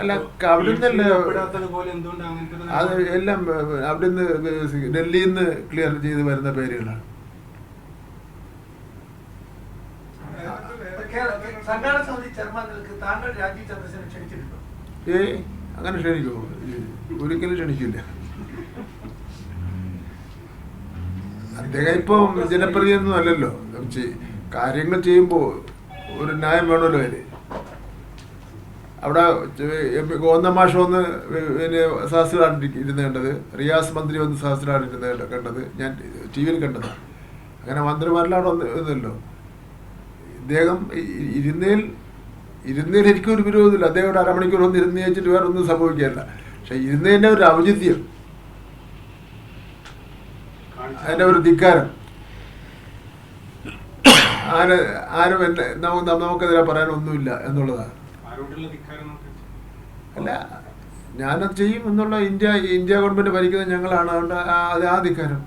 അല്ല, അവിടുന്നല്ലേ അത് എല്ലാം അവിടുന്ന് ഡൽഹിയിൽ നിന്ന് ക്ലിയർ ചെയ്ത് വരുന്ന പേരുകളാണ്. അങ്ങനെ ക്ഷണിക്കുമോ? ഒരിക്കലും ക്ഷണിക്കില്ല. അദ്ദേഹം ഇപ്പം ജനപ്രതിനിധിയൊന്നും അല്ലല്ലോ. കാര്യങ്ങൾ ചെയ്യുമ്പോൾ ഒരു ന്യായം വേണമല്ലോ അതിന്. അവിടെ ഗോന്തമാഷ ഒന്ന് പിന്നെ സഹസ്രാടിരുന്ന് കണ്ടത്, റിയാസ് മന്ത്രി വന്ന് സഹസ്രാടിരുന്ന് കണ്ടത് ഞാൻ ടി വിയിൽ കണ്ടതാണ്. അങ്ങനെ മന്ത്രിമാരെല്ലാം അവിടെ വന്നല്ലോ. ഇദ്ദേഹം ഇരുന്നതിൽ എനിക്കൊരു വിരോധമില്ല. അദ്ദേഹം ഒരു അരമണിക്കൂർ ഒന്ന് ഇരുന്ന് വെച്ചിട്ട് വേറെ ഒന്നും സംഭവിക്കുകയല്ല. പക്ഷെ ഇരുന്നതിൻ്റെ ഒരു ഔചിത്യം, അതിൻ്റെ ഒരു ധിക്കാരം ആരും നമുക്കെതിരെ പറയാനൊന്നുമില്ല എന്നുള്ളതാണ്. അല്ല, ഞാനത് ചെയ്യും എന്നുള്ള ഇന്ത്യ ഗവൺമെൻറ് ഭരിക്കുന്നത് ഞങ്ങളാണ്. അതുകൊണ്ട് ആ ധിക്കാരം